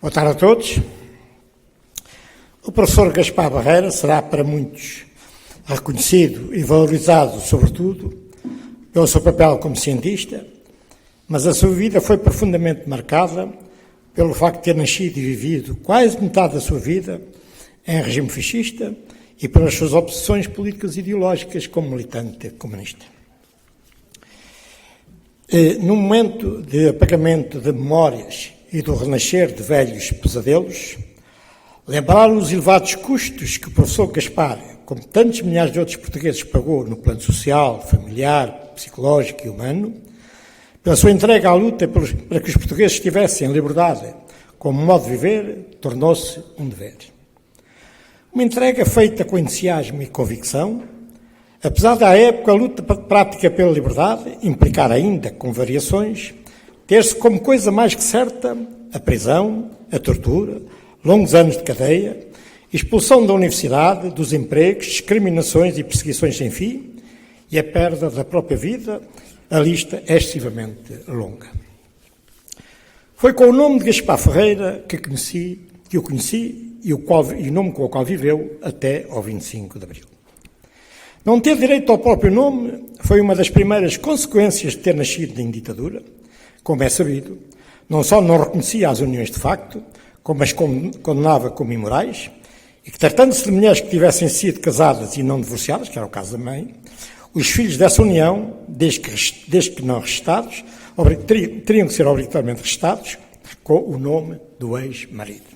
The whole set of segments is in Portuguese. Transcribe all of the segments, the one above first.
Boa tarde a todos. O professor Gaspar Barreira será para muitos reconhecido e valorizado, sobretudo, pelo seu papel como cientista, mas a sua vida foi profundamente marcada pelo facto de ter nascido e vivido quase metade da sua vida em regime fascista e pelas suas obsessões políticas e ideológicas como militante comunista. No momento de apagamento de memórias e do renascer de velhos pesadelos, lembrar os elevados custos que o professor Gaspar, como tantos milhares de outros portugueses, pagou no plano social, familiar, psicológico e humano, pela sua entrega à luta para que os portugueses tivessem liberdade como modo de viver, tornou-se um dever. Uma entrega feita com entusiasmo e convicção, apesar da época a luta prática pela liberdade implicar ainda, com variações, ter-se como coisa mais que certa a prisão, a tortura, longos anos de cadeia, expulsão da universidade, dos empregos, discriminações e perseguições sem fim e a perda da própria vida, a lista é excessivamente longa. Foi com o nome de Gaspar Ferreira que o conheci e o nome com o qual viveu até ao 25 de Abril. Não ter direito ao próprio nome foi uma das primeiras consequências de ter nascido em ditadura, como é sabido. Não só não reconhecia as uniões de facto, como as condenava como imorais, e que, tratando-se de mulheres que tivessem sido casadas e não divorciadas, que era o caso da mãe, os filhos dessa união, desde que não registados, teriam que ser obrigatoriamente registados com o nome do ex-marido.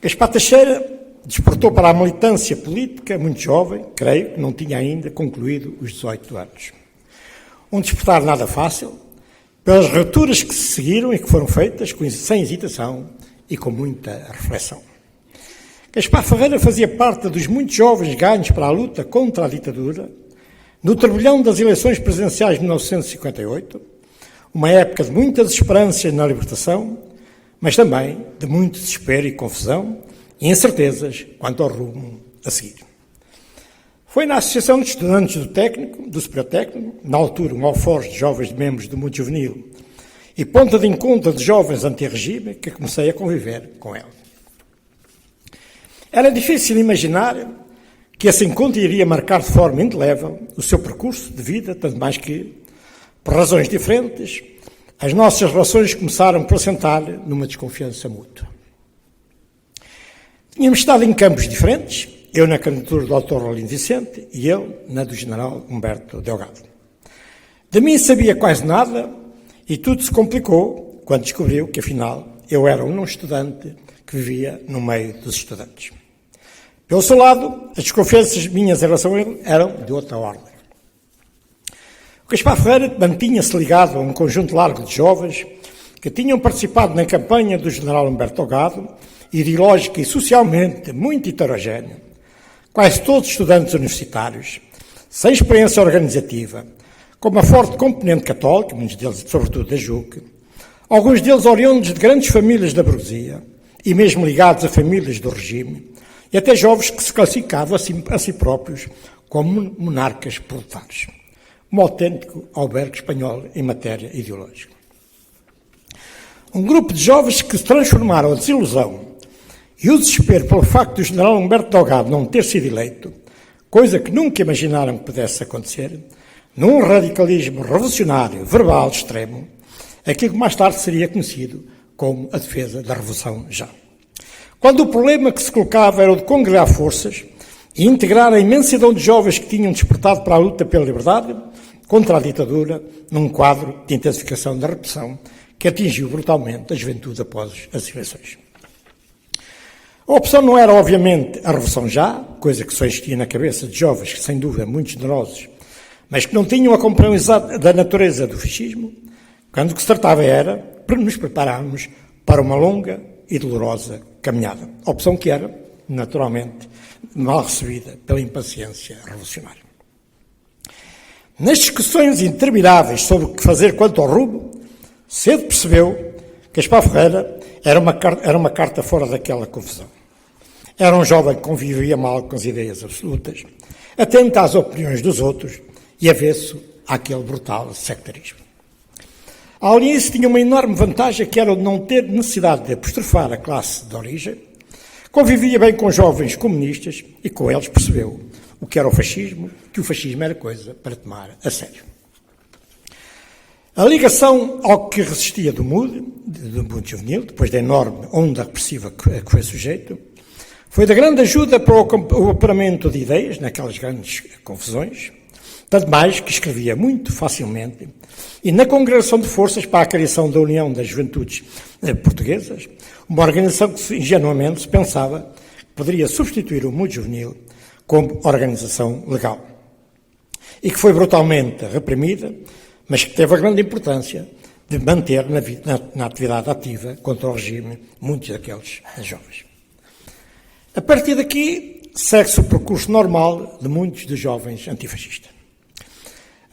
Gaspar Teixeira despertou para a militância política muito jovem, creio que não tinha ainda concluído os 18 anos. Um despertar nada fácil, pelas rupturas que se seguiram e que foram feitas sem hesitação e com muita reflexão. Gaspar Ferreira fazia parte dos muitos jovens ganhos para a luta contra a ditadura, no turbilhão das eleições presidenciais de 1958, uma época de muitas esperanças na libertação, mas também de muito desespero e confusão e incertezas quanto ao rumo a seguir. Foi na Associação de Estudantes do Superior Técnico, na altura um alforje de jovens membros do mundo juvenil e ponta de encontro de jovens anti-regime, que comecei a conviver com ele. Era difícil imaginar que esse encontro iria marcar de forma indelével o seu percurso de vida, tanto mais que, por razões diferentes, as nossas relações começaram por assentar numa desconfiança mútua. Tínhamos estado em campos diferentes, eu na candidatura do Dr. Rolino Vicente e ele na do General Humberto Delgado. De mim sabia quase nada e tudo se complicou quando descobriu que, afinal, eu era um não estudante que vivia no meio dos estudantes. Pelo seu lado, as desconfianças minhas em relação a ele eram de outra ordem. O Gaspar Ferreira mantinha-se ligado a um conjunto largo de jovens que tinham participado na campanha do General Humberto Delgado, ideológica e socialmente muito heterogénea, quase todos estudantes universitários, sem experiência organizativa, com uma forte componente católica, muitos deles, sobretudo da JUC, alguns deles oriundos de grandes famílias da burguesia e mesmo ligados a famílias do regime, e até jovens que se classificavam a si próprios como monarcas proletários. Um autêntico albergue espanhol em matéria ideológica. Um grupo de jovens que se transformaram a desilusão e o desespero pelo facto do General Humberto Delgado não ter sido eleito, coisa que nunca imaginaram que pudesse acontecer, num radicalismo revolucionário, verbal, extremo, aquilo que mais tarde seria conhecido como a defesa da Revolução Já. Quando o problema que se colocava era o de congregar forças e integrar a imensidão de jovens que tinham despertado para a luta pela liberdade contra a ditadura num quadro de intensificação da repressão que atingiu brutalmente a juventude após as eleições. A opção não era, obviamente, a Revolução Já, coisa que só existia na cabeça de jovens, sem dúvida, muito generosos, mas que não tinham a compreensão da natureza do fascismo, quando o que se tratava era para nos prepararmos para uma longa e dolorosa caminhada. Opção que era, naturalmente, mal recebida pela impaciência revolucionária. Nas discussões intermináveis sobre o que fazer quanto ao rumo, cedo percebeu que Gaspar Ferreira era uma carta fora daquela confusão. Era um jovem que convivia mal com as ideias absolutas, atento às opiniões dos outros e avesso àquele brutal sectarismo. A Aliança tinha uma enorme vantagem, que era o de não ter necessidade de apostrofar a classe de origem, convivia bem com jovens comunistas e com eles percebeu o que era o fascismo, que o fascismo era coisa para tomar a sério. A ligação ao que resistia do MUD juvenil, depois da enorme onda repressiva que foi sujeito, foi de grande ajuda para o apuramento de ideias naquelas grandes confusões, tanto mais que escrevia muito facilmente, e na congregação de forças para a criação da União das Juventudes Portuguesas, uma organização que ingenuamente se pensava que poderia substituir o MUD juvenil como organização legal, e que foi brutalmente reprimida, mas que teve a grande importância de manter na atividade ativa contra o regime muitos daqueles jovens. A partir daqui, segue-se o percurso normal de muitos dos jovens antifascistas.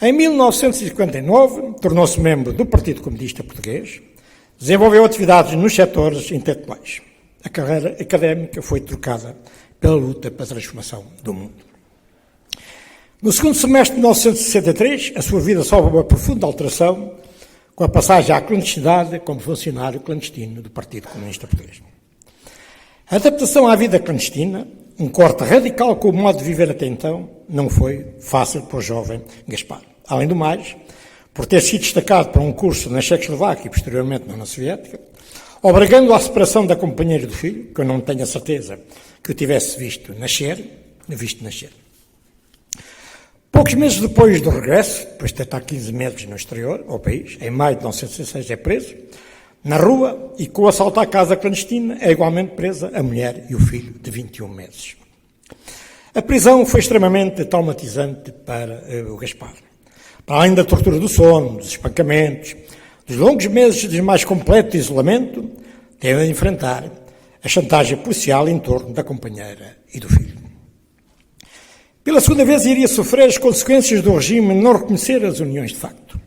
Em 1959, tornou-se membro do Partido Comunista Português, desenvolveu atividades nos setores intelectuais. A carreira académica foi trocada pela luta pela transformação do mundo. No segundo semestre de 1963, a sua vida sofre uma profunda alteração com a passagem à clandestinidade como funcionário clandestino do Partido Comunista Português. A adaptação à vida clandestina, um corte radical com o modo de viver até então, não foi fácil para o jovem Gaspar. Além do mais, por ter sido destacado para um curso na Checoslováquia e posteriormente na União Soviética, obrigando à separação da companheira do filho, que eu não tenho a certeza que o tivesse visto nascer. Poucos meses depois do regresso, depois de ter estado 15 meses no exterior, ao país, em maio de 1966 é preso, na rua, e com o assalto à casa clandestina é igualmente presa a mulher e o filho de 21 meses. A prisão foi extremamente traumatizante para o Gaspar. Para além da tortura do sono, dos espancamentos, dos longos meses de mais completo isolamento, teve de enfrentar a chantagem policial em torno da companheira e do filho. Pela segunda vez iria sofrer as consequências do regime não reconhecer as uniões de facto.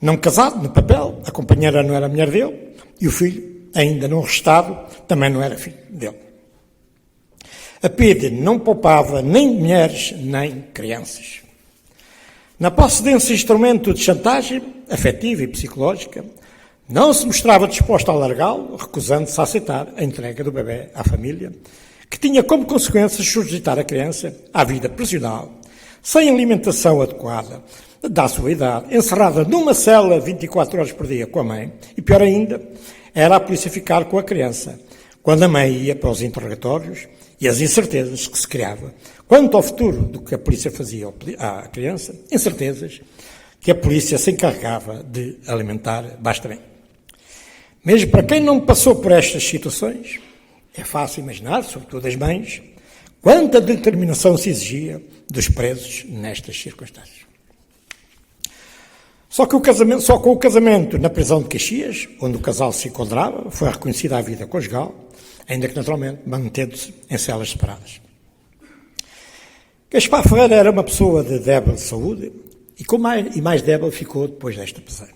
Não casado, no papel, a companheira não era mulher dele e o filho, ainda não registado, também não era filho dele. A PIDE não poupava nem mulheres nem crianças. Na posse desse instrumento de chantagem afetiva e psicológica, não se mostrava disposta a largá-lo, recusando-se a aceitar a entrega do bebê à família, que tinha como consequência sujeitar a criança à vida prisional, sem alimentação adequada, da sua idade, encerrada numa cela 24 horas por dia com a mãe, e pior ainda, era a polícia ficar com a criança, quando a mãe ia para os interrogatórios e as incertezas que se criava quanto ao futuro do que a polícia fazia à criança, incertezas que a polícia se encarregava de alimentar bastante. Mesmo para quem não passou por estas situações, é fácil imaginar, sobretudo as mães, quanta determinação se exigia dos presos nestas circunstâncias. Só com o casamento na prisão de Caxias, onde o casal se encontrava, foi reconhecida a vida conjugal, ainda que naturalmente mantendo-se em celas separadas. Gaspar Ferreira era uma pessoa de débil saúde e mais débil ficou depois desta prisão.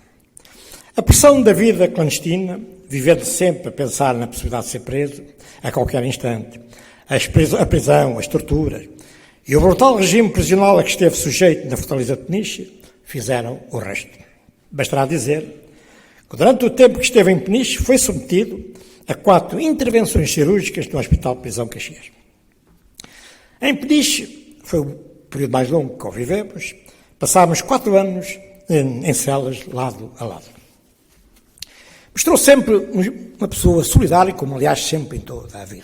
A pressão da vida clandestina, vivendo sempre a pensar na possibilidade de ser preso a qualquer instante, a prisão, as torturas e o brutal regime prisional a que esteve sujeito na Fortaleza de Peniche fizeram o resto. Bastará dizer que durante o tempo que esteve em Peniche foi submetido a 4 intervenções cirúrgicas no Hospital de Prisão Caxias. Em Peniche foi o período mais longo que convivemos, passámos 4 anos em celas lado a lado. Mostrou sempre uma pessoa solidária, como aliás sempre em toda a vida.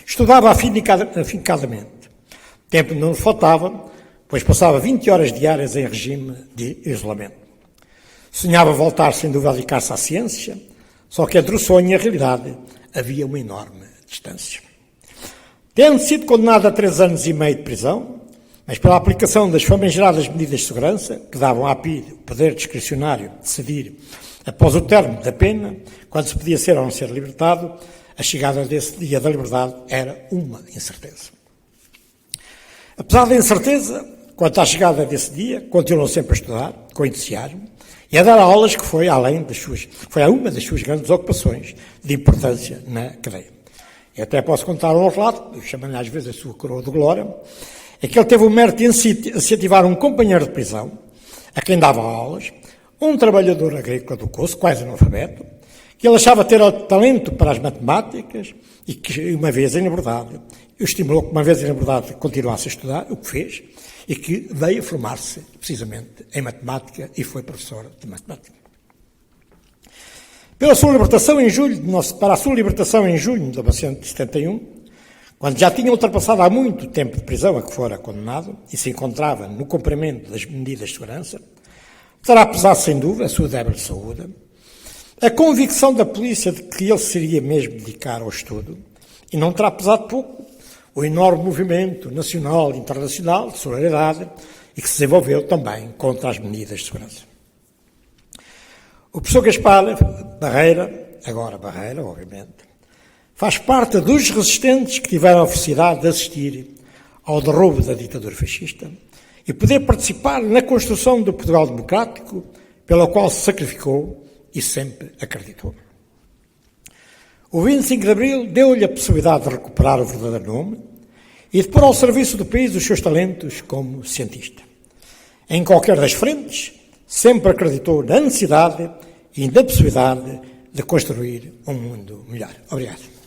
Estudava afincadamente. Tempo não lhe faltava, pois passava 20 horas diárias em regime de isolamento. Sonhava voltar sem dúvida a dedicar-se à ciência, só que entre o sonho e a realidade havia uma enorme distância. Tendo sido condenado a 3 anos e meio de prisão, mas pela aplicação das famigeradas medidas de segurança, que davam à PIDE o poder discricionário de decidir após o término da pena, quando se podia ser ou não ser libertado, a chegada desse dia da liberdade era uma incerteza. Apesar da incerteza, quanto à chegada desse dia, continuou sempre a estudar, com entusiasmo, e a dar aulas que foi uma das suas grandes ocupações de importância na cadeia. Eu até posso contar um relato, chamando às vezes a sua coroa de glória, é que ele teve o mérito de incentivar um companheiro de prisão, a quem dava aulas, um trabalhador agrícola do Coço, quase analfabeto, que ele achava ter talento para as matemáticas e que uma vez em liberdade, o estimulou que uma vez em liberdade continuasse a estudar, o que fez, e que veio formar-se precisamente em matemática e foi professor de matemática. Para a sua libertação em julho de 1971, quando já tinha ultrapassado há muito tempo de prisão a que fora condenado e se encontrava no cumprimento das medidas de segurança, terá pesado sem dúvida a sua débil saúde, a convicção da polícia de que ele seria mesmo dedicar ao estudo, e não terá pesado pouco o enorme movimento nacional e internacional de solidariedade e que se desenvolveu também contra as medidas de segurança. O professor Gaspar Barreira, agora Barreira, obviamente, faz parte dos resistentes que tiveram a felicidade de assistir ao derrubo da ditadura fascista e poder participar na construção do Portugal democrático, pela qual se sacrificou e sempre acreditou. O 25 de Abril deu-lhe a possibilidade de recuperar o verdadeiro nome e de pôr ao serviço do país os seus talentos como cientista. Em qualquer das frentes, sempre acreditou na necessidade e na possibilidade de construir um mundo melhor. Obrigado.